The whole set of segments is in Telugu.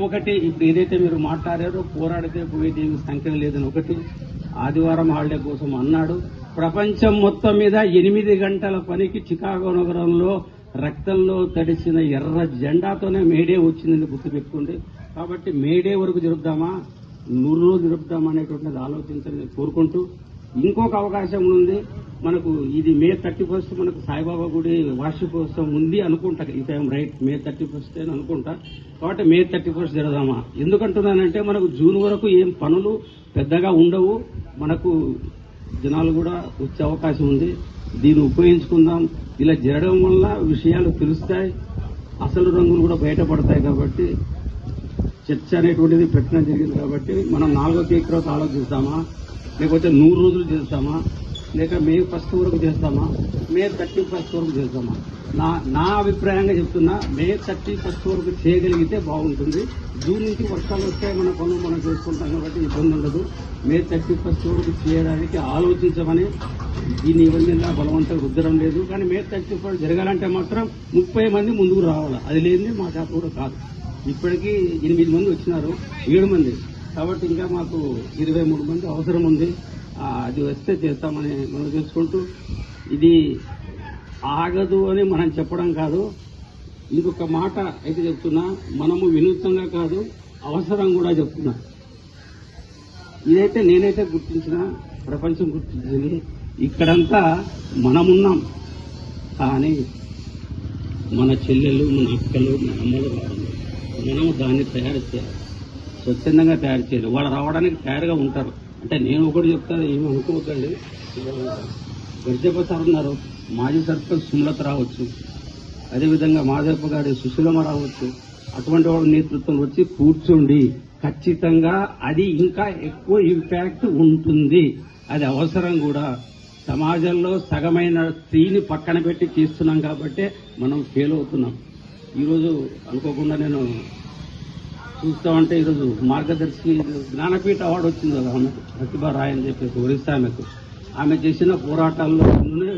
ఒకటి ఇప్పుడు ఏదైతే మీరు మాట్లాడారో పోరాడితే పోయేది సంఖ్య లేదని ఒకటి ఆదివారం హాలిడే కోసం అన్నాడు. ప్రపంచం మొత్తం మీద 8 గంటల పనికి చికాగో నగరంలో రక్తంలో తడిసిన ఎర్ర జెండాతోనే మేడే వచ్చిందని గుర్తుపెట్టుకోండి. కాబట్టి మేడే వరకు జరుపుదామా 100 రోజులు జరుపుదామా అనేటువంటిది ఆలోచించాలని కోరుకుంటూ, ఇంకొక అవకాశం ఉంది మనకు. ఇది మే 31 మనకు సాయిబాబా గుడి వార్షికోత్సవం ఉంది అనుకుంటా. ఈ టైం రైట్ మే 31 అని అనుకుంటా. కాబట్టి మే 31 జరగదామా. ఎందుకంటున్నానంటే మనకు జూన్ వరకు ఏం పనులు పెద్దగా ఉండవు, మనకు జనాలు కూడా వచ్చే అవకాశం ఉంది. దీన్ని ఉపయోగించుకుందాం. ఇలా జరగడం వల్ల విషయాలు తెలుస్తాయి, అసలు రంగులు కూడా బయటపడతాయి. కాబట్టి చర్చ అనేటువంటిది పెట్టడం జరిగింది. కాబట్టి మనం 4వ తేదీ తర్వాత ఆలోచిస్తామా, లేకపోతే 100 రోజులు చేస్తామా, లేక మే 1 వరకు చేస్తామా, మే 31 వరకు చేస్తామా. నా అభిప్రాయంగా చెప్తున్నా, మే 31 వరకు చేయగలిగితే బాగుంటుంది. జూన్ నుంచి వర్షాలు వస్తాయి, మన పనులు మనం చేసుకుంటాం కాబట్టి ఇబ్బంది ఉండదు. మే 31 వరకు చేయడానికి ఆలోచించమని. దీన్ని ఎవరి మీద బలవంతంగా రుద్దడం లేదు. కానీ మే 31 జరగాలంటే మాత్రం 30 మంది ముందుకు రావాలి. అది లేనిదే మా చేత కూడా కాదు. ఇప్పటికీ 8 మంది వచ్చినారు, 7 మంది. కాబట్టి ఇంకా మాకు 23 మంది అవసరం ఉంది. అది వస్తే చేస్తామని మనం చేసుకుంటూ, ఇది ఆగదు అని మనం చెప్పడం కాదు. ఇంకొక మాట అయితే చెప్తున్నా, మనము వినూత్నంగా కాదు, అవసరం కూడా చెప్తున్నా. ఇదైతే నేనైతే గుర్తించిన, ప్రపంచం గుర్తించింది. ఇక్కడంతా మనమున్నాం, కానీ మన చెల్లెలు, మన అక్కలు, మన అమ్మలు రావాలి. మనము దాన్ని తయారు చేయాలి, స్వచ్ఛందంగా తయారు చేయాలి. వాళ్ళు రావడానికి తయారుగా ఉంటారు. అంటే నేను ఒకటి చెప్తాను, ఏమి అనుకోవద్దండి. గర్జప్ప సార్ ఉన్నారు, మాజీ సర్పంచ్ సుమలత రావచ్చు, అదేవిధంగా మాదేప గారి సుశీలమ్మ రావచ్చు. అటువంటి వాళ్ళ నేతృత్వం వచ్చి కూర్చోండి, ఖచ్చితంగా అది ఇంకా ఎక్కువ ఇంపాక్ట్ ఉంటుంది. అది అవసరం కూడా. సమాజంలో సగమైన స్త్రీని పక్కన పెట్టి తీస్తున్నాం కాబట్టి మనం ఫెయిల్ అవుతున్నాం. ఈరోజు అనుకోకుండా నేను చూస్తామంటే, ఈరోజు మార్గదర్శి జ్ఞానపీఠ అవార్డు వచ్చింది కదా ఆమె, ప్రతిభా రాయ్ అని చెప్పేసి ఒరిస్సా ఆమెకు. ఆమె చేసిన పోరాటాల్లో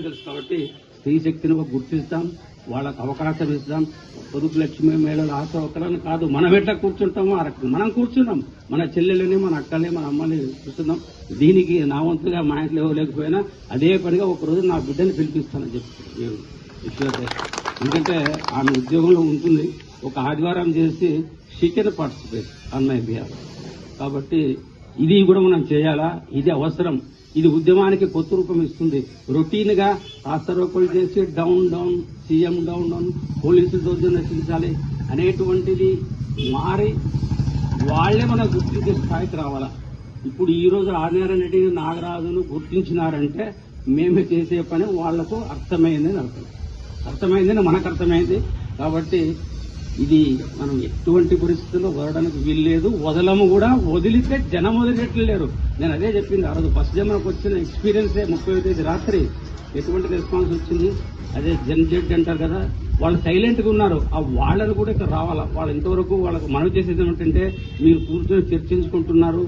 తెలుసు. కాబట్టి స్త్రీ శక్తిని గుర్తిస్తాం, వాళ్ళకు అవకాశం ఇస్తాం. పొదుపు లక్ష్మి మహిళలు ఆశోకరాన్ని కాదు, మనం ఎట్లా కూర్చుంటామో ఆ రకంగా మనం కూర్చున్నాం. మన చెల్లెలని, మన అక్కల్ని, మన అమ్మని చూస్తున్నాం. దీనికి నా వంతుగా మా ఇంట్లో లేకపోయినా అదే పనిగా ఒకరోజు నా బిడ్డని పిలిపిస్తానని చెప్పి ఎందుకంటే ఆమె ఉద్యోగంలో ఉంటుంది. ఒక ఆదివారం చేసి she can participate on my behalf. కాబట్టి ఇది కూడా మనం చేయాలా, ఇది అవసరం. ఇది ఉద్యమానికి కొత్త రూపం ఇస్తుంది. రొటీన్ గా రాస్తారోకోలు చేసి down down, CM down down, పోలీసులు దోషం రక్షించాలి అనేటువంటిది మారి వాళ్లే మనం గుర్తించే స్థాయికి రావాలా. ఇప్పుడు ఈ రోజు ఆదినారాయణ రెడ్డి, నాగరాజును గుర్తించినారంటే మేమే చేసే పని వాళ్లకు అర్థమైందని అర్థం. అర్థమైందని మనకు అర్థమైంది. కాబట్టి ఇది మనం ఎటువంటి పరిస్థితుల్లో వదలడానికి వీల్లేదు, వదలము కూడా. వదిలితే జనం వదిలేట్లేరు. నేను అదే చెప్పింది ఆ రోజు. ఫస్ట్ జన్మకు వచ్చిన ఎక్స్పీరియన్సే 30వ తేదీ రాత్రి ఎటువంటి రెస్పాన్స్ వచ్చింది. అదే జెడ్ అంటారు కదా, వాళ్ళు సైలెంట్ గా ఉన్నారు. ఆ వాళ్ళని కూడా ఇక్కడ రావాలా. వాళ్ళు ఇంతవరకు వాళ్ళకు మనవి చేసేది ఏమిటంటే, మీరు కూర్చొని చర్చించుకుంటున్నారు,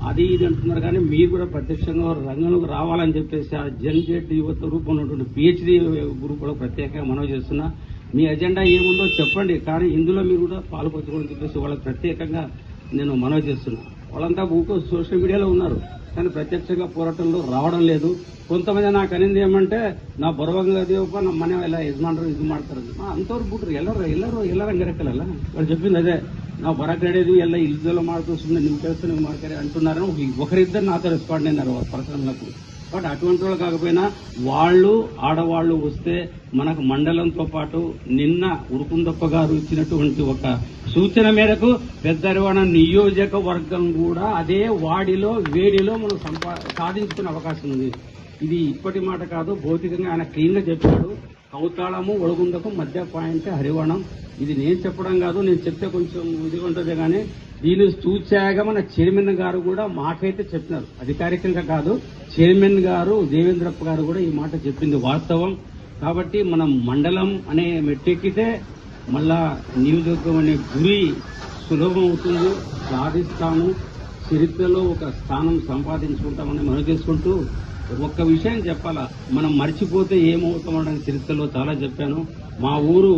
అది ఇది అంటున్నారు, కానీ మీరు కూడా ప్రత్యక్షంగా రంగంలోకి రావాలని చెప్పేసి ఆ జెడ్ యువత రూపంలో ఉన్నటువంటి పిహెచ్డీ గ్రూప్ లో ప్రత్యేకంగా మనవి చేస్తున్నా. మీ ఎజెండా ఏముందో చెప్పండి, కానీ ఇందులో మీరు కూడా పాల్పంచుకోవాలని చెప్పేసి వాళ్ళకి ప్రత్యేకంగా నేను మనవి చేస్తున్నా. వాళ్ళంతా సోషల్ మీడియాలో ఉన్నారు, కానీ ప్రత్యక్షంగా పోరాటంలో రావడం లేదు. కొంతమంది నాకు అనేది ఏమంటే, నా ಬರುವಂಗ ದೇವಪ್ಪ ನಮ್ಮ ಮನೆ ಎಲ್ಲ ಯಜಮಾನರು ಇದು ಮಾಡ್ತಾರೆ, ಅಂಥವ್ರು ಬಿಟ್ರು ಎಲ್ಲರೂ ಹಂಗಿರಕ್ಕಲ್ಲ. వాళ్ళు చెప్పింది అదే, ನಾವು ಬರಕಡೆದು ಎಲ್ಲ ಇಲ್ದೆಲ್ಲ ಮಾಡ್ತು, ಸುಮ್ಮನೆ ನಿಮ್ಮ ಕೆಲಸ ನೀವು ಮಾಡ್ತಾರೆ అంటున్నారని ఒకరిద్దరు నాతో రెస్పాండ్ అయినారు పర్సనల్. బట్ అటువంటి వాళ్ళు కాకపోయినా వాళ్ళు ఆడవాళ్లు వస్తే మనకు మండలంతో పాటు నిన్న ఉరుకుందప్ప గారు ఇచ్చినటువంటి ఒక సూచన మేరకు పెద్దరివాడ నియోజకవర్గం కూడా అదే వాడిలో వేడిలో మనం సాధించుకునే అవకాశం ఉంది. ఇది ఇప్పటి మాట కాదు, భౌతికంగా ఆయన క్లీన్ గా చెప్పాడు. కౌతాళము ఒడుగుందకు మధ్య పాయింట్ హరివణం. ఇది నేను చెప్పడం కాదు, నేను చెప్తే కొంచెం ఇదిగా ఉంటుంది, కానీ దీన్ని చూచాగా మన చైర్మన్ గారు కూడా మాకైతే చెప్పినారు, అధికారికంగా కాదు. చైర్మన్ గారు దేవేంద్రప్ప గారు కూడా ఈ మాట చెప్పింది వాస్తవం. కాబట్టి మనం మండలం అనే మెట్టెక్కితే మళ్ళా నియోజకవర్గం అనే గురి సులభం అవుతుంది, సాధిస్తాము, చరిత్రలో ఒక స్థానం సంపాదించుకుంటామని మనం చేసుకుంటూ ఒక్క విషయం చెప్పాలా, మనం మర్చిపోతే ఏమవుతామని చరిత్రలో చాలా చెప్పాను. మా ఊరు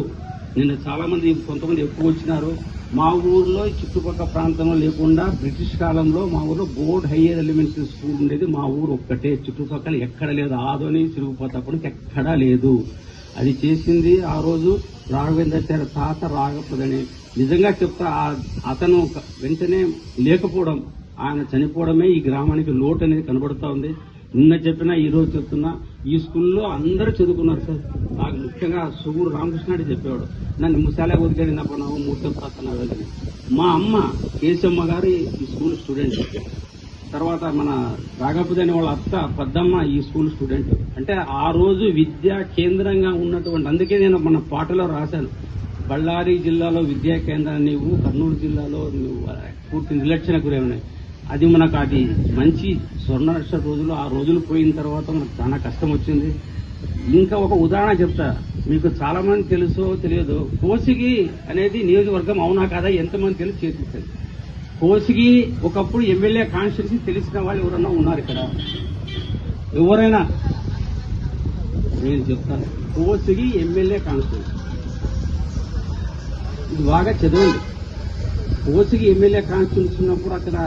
నిన్న చాలా మంది కొంతమంది ఎక్కువ వచ్చినారు. మా ఊర్లో చుట్టుపక్కల ప్రాంతంలో లేకుండా బ్రిటిష్ కాలంలో మా ఊర్లో బోర్డ్ హయ్యర్ ఎలిమెంటరీ స్కూల్ ఉండేది. మా ఊరు ఒక్కటే, చుట్టుపక్కల ఎక్కడ లేదు. ఆదోని తిరుగుపోతప్పటికి ఎక్కడా లేదు. అది చేసింది ఆ రోజు రాఘవేంద్రాచార్య తాత రాఘపదని. నిజంగా చెప్తా, అతను వెంటనే లేకపోవడం, ఆయన చనిపోవడమే ఈ గ్రామానికి లోటు అనేది కనబడుతూ ఉంది. నిన్న చెప్పినా ఈ రోజు చెప్తున్నా, ఈ స్కూల్లో అందరూ చదువుకున్నారు సార్. నాకు ముఖ్యంగా సుగూరు రామకృష్ణాడు చెప్పేవాడు, నన్ను ముసాలే ఒదిగాడినప్పుడు నాకు మూర్తం ప్రార్థన వెళ్ళని. మా అమ్మ కేశమ్మ గారు ఈ స్కూల్ స్టూడెంట్. తర్వాత మన రాఘపదని వాళ్ళ అత్త పద్దమ్మ ఈ స్కూల్ స్టూడెంట్. అంటే ఆ రోజు విద్యా కేంద్రంగా ఉన్నటువంటి, అందుకే నేను మన పాటలో రాశాను, బళ్ళారి జిల్లాలో విద్యా కేంద్రాన్ని నీవు, కర్నూలు జిల్లాలో నువ్వు పూర్తి నిర్లక్ష్యణ గురవున్నాయి. అది మనకు అది మంచి స్వర్ణాక్షర రోజులు. ఆ రోజులు పోయిన తర్వాత మనకు చాలా కష్టం వచ్చింది. ఇంకా ఒక ఉదాహరణ చెప్తా, మీకు చాలా మంది తెలుసో తెలియదు, కోసిగి అనేది నియోజకవర్గం అవునా కాదా ఎంతమంది తెలిసి చేస్తుంది. కోసిగి ఒకప్పుడు ఎమ్మెల్యే కాన్స్టిట్యూన్సీ తెలిసిన వాళ్ళు ఎవరన్నా ఉన్నారు ఇక్కడ? ఎవరైనా? నేను చెప్తాను, కోసిగి ఎమ్మెల్యే కాన్స్టిట్యూన్సీ. ఇది బాగా చదవండి. కోసిగి ఎమ్మెల్యే కాన్స్టిట్యూన్సీ ఉన్నప్పుడు అక్కడ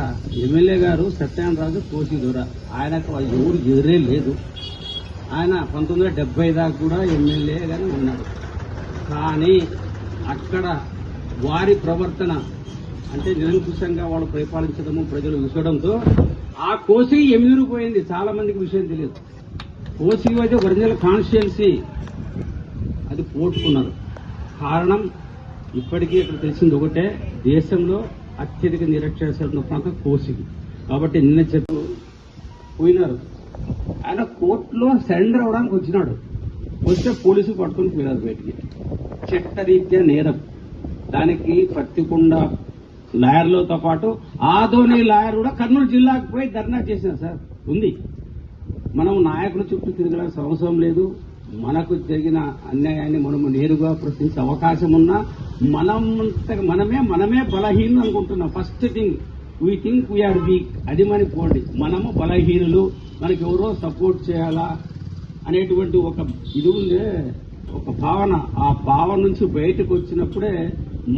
ఎమ్మెల్యే గారు సత్యనారాయణ కోసిగి దూర, ఆయనకు ఎవరు ఎదురే లేదు. ఆయన 1970 దాకా కూడా ఎమ్మెల్యేగానే ఉన్నాడు. కానీ అక్కడ వారి ప్రవర్తన అంటే నిరంకుశంగా వాళ్ళు పరిపాలించడము, ప్రజలు విసడంతో ఆ కోసిగి ఎమిరిపోయింది. చాలా మందికి విషయం తెలియదు. కోసిగి అయితే ఒరిజినల్ కాన్స్టిట్యున్సీ అది పోట్టుకున్నారు. కారణం ఇప్పటికీ ఇక్కడ తెలిసింది ఒకటే, దేశంలో అత్యధిక నిరక్షరాస్యత ప్రాంతం కోసిగి. కాబట్టి నిన్న చెప్పు పోయినారు. ఆయన కోర్టులో సరెండర్ అవడానికి వచ్చినాడు. వస్తే పోలీసులు పట్టుకుని పోయినారు బయటికి. చట్టరీత్యా నేరం. దానికి పత్తికొండ లాయర్లతో పాటు ఆదోని లాయర్ కూడా కర్నూలు జిల్లాకు పోయి ధర్నా చేసిన సార్ ఉంది. మనం నాయకుల చుట్టూ తిరగాల్సిన అవసరం లేదు. మనకు జరిగిన అన్యాయాన్ని మనము నేరుగా ప్రశ్నించే అవకాశం ఉన్నా మనమే బలహీనులు అనుకుంటున్నాం. First thing we think we are weak. అది మనకి పోండి, మనము బలహీనులు, మనకి ఎవరో సపోర్ట్ చేయాలా అనేటువంటి ఒక ఇది ఉందే, ఒక భావన. ఆ భావన నుంచి బయటకు వచ్చినప్పుడే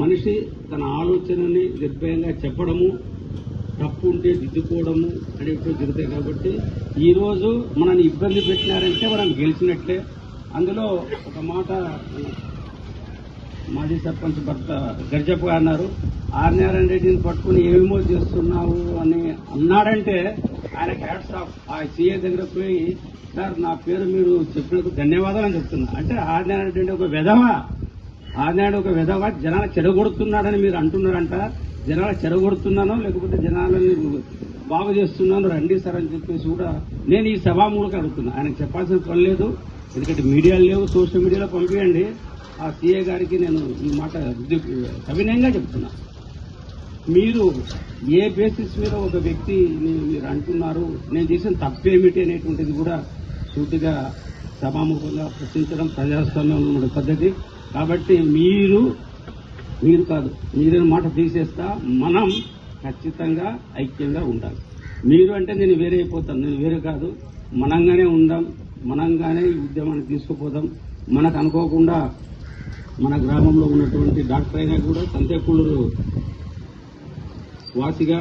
మనిషి తన ఆలోచనని నిర్భయంగా చెప్పడము, తప్పు ఉంటే దిద్దుకోవడము అనేటువంటి జరుగుతాయి. కాబట్టి ఈ రోజు మనల్ని ఇబ్బంది పెట్టినారంటే మనం గెలిచినట్లే. అందులో ఒక మాట మాజీ సర్పంచ్ భర్త గర్జప్ప అన్నారు, ఆర్నారాయణ రెడ్డిని పట్టుకుని ఏమేమో చేస్తున్నావు అని అన్నాడంటే ఆయన హ్యాట్స్ ఆఫ్. ఆ సీఏ దగ్గర పోయి, సార్ నా పేరు మీరు చెప్పినందుకు ధన్యవాదాలు అని చెప్తున్నా. అంటే ఆర్నారాయణ రెడ్డి ఒక విధవ, ఆర్నారాయణ ఒక విధవ జనాలు చెడగొడుతున్నాడని మీరు అంటున్నారంట. జనాలు చెడగొడుతున్నానో లేకపోతే జనాలని బాగు చేస్తున్నాను రండి సార్ అని చెప్పేసి కూడా నేను ఈ సభామూలక అడుగుతున్నా. ఆయనకు చెప్పాల్సిన పని లేదు, ఎందుకంటే మీడియాలు లేవు, సోషల్ మీడియాలో పంపించండి. ఆ సీఏ గారికి నేను ఈ మాట సవినయంగా చెప్తున్నా. మీరు ఏ బేసిస్ మీద ఒక వ్యక్తిని మీరు అంటున్నారు, నేను చేసిన తప్పేమిటి అనేటువంటిది కూడా సూటిగా సభాముఖంగా ప్రశ్నించడం ప్రజాస్వామ్యంలో ఉన్న పద్ధతి. కాబట్టి మీరు కాదు, మీరే మాట తీసేస్తా, మనం ఖచ్చితంగా ఐక్యంగా ఉండాలి. మీరు అంటే నేను వేరే అయిపోతాను, నేను వేరే కాదు. మనంగానే ఉందాం, మనంగానే ఈ ఉద్యమాన్ని తీసుకుపోదాం. మనకు అనుకోకుండా మన గ్రామంలో ఉన్నటువంటి డాక్టర్ అయినా కూడా సంతేకూళ్ళూరు వాసిగా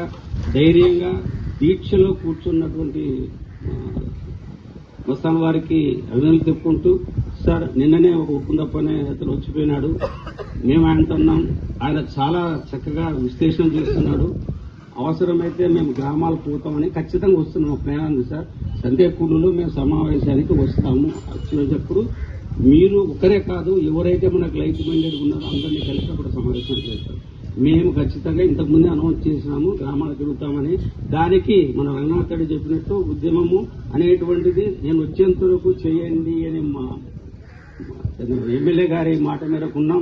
ధైర్యంగా దీక్షలో కూర్చున్నటువంటి మస్తాన్ వారికి అభినందనలు చెప్పుకుంటూ, సార్ నిన్ననే ఒక ఉప్పుందప్పనే అతను వచ్చిపోయినాడు. మేము ఆయనతో ఉన్నాం. ఆయన చాలా చక్కగా విశ్లేషణ చేస్తున్నాడు. అవసరమైతే మేము గ్రామాలు పోతామని ఖచ్చితంగా వస్తున్నాం. ప్లాన్ ఉంది సార్. సంతేకూళ్ళలో మేము సమావేశానికి వస్తాము. వచ్చినప్పుడు మీరు ఒకరే కాదు, ఎవరైతే మనకు లైట్ మైండెడ్ ఉన్నారో అందరినీ కలిసి అప్పుడు సమావేశం చేస్తారు. మేము ఖచ్చితంగా ఇంతకుముందే అనౌన్స్ చేసినాము గ్రామాలకు తిరుగుతామని. దానికి మన రంగనాథుడు చెప్పినట్టు ఉద్యమము అనేటువంటిది నేను వచ్చేంత వరకు చేయండి అని మా ఎమ్మెల్యే గారి మాట మేరకు ఉన్నాం.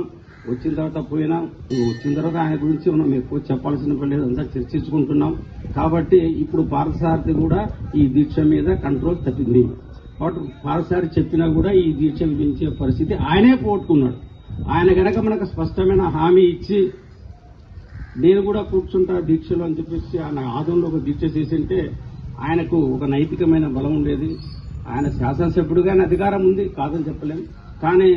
వచ్చిన తర్వాత పోయినాం. వచ్చిన తర్వాత ఆయన గురించి మనం ఎక్కువ చెప్పాల్సిన పని లేదు, అంతా చర్చించుకుంటున్నాం. కాబట్టి ఇప్పుడు పార్థసారథి కూడా ఈ దీక్ష మీద కంట్రోల్ తప్పింది. కాబట్టి పార్థసారథి చెప్పినా కూడా ఈ దీక్ష విధించే పరిస్థితి ఆయనే పోగొట్టుకున్నాడు. ఆయన గనక మనకు స్పష్టమైన హామీ ఇచ్చి నేను కూడా కూర్చుంటా దీక్షలో అని చెప్పేసి ఆయన ఆదంలో ఒక దీక్ష చేసింటే ఆయనకు ఒక నైతికమైన బలం ఉండేది. ఆయన శాసనసభ్యుడుగానే అధికారం ఉంది, కాదని చెప్పలేం. కానీ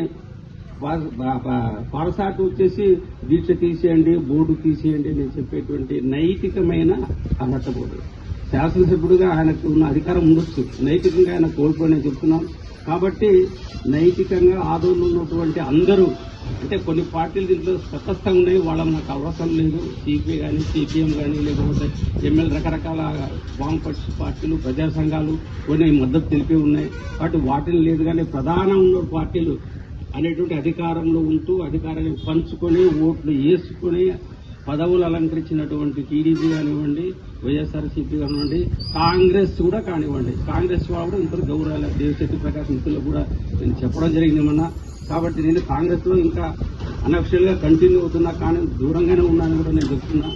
పారసాటు వచ్చేసి దీక్ష తీసేయండి, బోర్డు తీసేయండి అని చెప్పేటువంటి నైతికమైన అర్హత బోర్డు. శాసనసభ్యుడిగా ఆయనకు ఉన్న అధికారం ఉండొచ్చు, నైతికంగా ఆయన కోల్పోయిన చెప్తున్నాం. కాబట్టి నైతికంగా ఆదోళన ఉన్నటువంటి అందరూ, అంటే కొన్ని పార్టీలు దీంట్లో తటస్థంగా ఉన్నాయి, వాళ్ళకి నాకు అవసరం లేదు. సిపిఐ కానీ, సిపిఎం కానీ, లేకపోతే ఎమ్మెల్యే రకరకాల వామపక్ష పార్టీలు, ప్రజా సంఘాలు కొన్ని మద్దతు తెలిపి ఉన్నాయి. కాబట్టి వాటిని లేదు. కానీ ప్రధానంలో పార్టీలు అనేటువంటి అధికారంలో ఉంటూ అధికారాన్ని పంచుకొని ఓట్లు వేసుకుని పదవులు అలంకరించినటువంటి టీడీపీ కానివ్వండి, వైఎస్ఆర్సీపీ కానివ్వండి, కాంగ్రెస్ కూడా కానివ్వండి, కాంగ్రెస్ వాళ్ళు కూడా ఇంత గౌరవాల దేవశక్తి ప్రకాశ్ మిత్రులు కూడా నేను చెప్పడం జరిగింది ఏమన్నా. కాబట్టి నేను కాంగ్రెస్ లో ఇంకా అనఫిషియల్ గా కంటిన్యూ అవుతున్నా, కానీ దూరంగానే ఉన్నానని కూడా నేను చెప్తున్నా.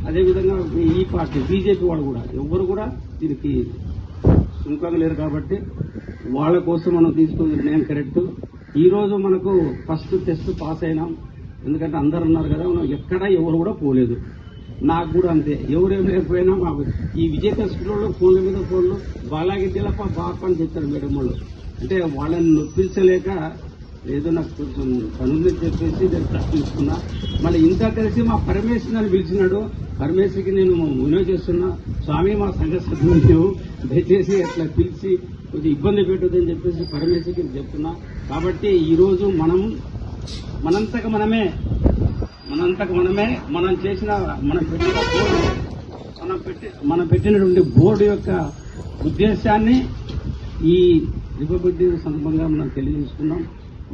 అదేవిధంగా ఈ పార్టీ బీజేపీ వాళ్ళు కూడా ఎవ్వరు కూడా దీనికి సుంకంగా లేరు. కాబట్టి వాళ్ళ కోసం మనం తీసుకున్న నిర్ణయం కరెక్ట్. ఈ రోజు మనకు ఫస్ట్ టెస్ట్ పాస్ అయినాం. ఎందుకంటే అందరు ఉన్నారు కదా, మనం ఎక్కడ ఎవరు కూడా పోలేదు. నాకు కూడా అంతే, ఎవరేం లేకపోయినా ఈ విజేత స్కూల్లో ఫోన్ల మీద ఫోన్లు బాలాగిద్దెలప్ప బాప అని చెప్తారు మేడం వాళ్ళు. అంటే వాళ్ళని నొప్పించలేక ఏదో నాకు కొంచెం పనులు చెప్పేసి నేను తీసుకున్నా. మళ్ళీ ఇంకా కలిసి మా పరమేశ్వర్ అని పిలిచినాడు. పరమేశ్వరికి నేను మనవి చేస్తున్నా, స్వామి మా సంఘ సభ్యులు దయచేసి అట్లా పిలిచి కొంచెం ఇబ్బంది పెట్టొద్దని చెప్పేసి పరమేశ్వరికి చెప్తున్నా. కాబట్టి ఈరోజు మనంతకు మనమే మనం చేసిన మనం పెట్టినటువంటి బోర్డు యొక్క ఉద్దేశాన్ని ఈ రిపబ్లిక్ డే సందర్భంగా మనం తెలియజేసుకున్నాం.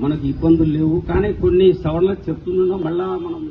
మనకు ఇబ్బందులు లేవు, కానీ కొన్ని సవరణలు చెప్తున్నాం. మళ్ళా మనం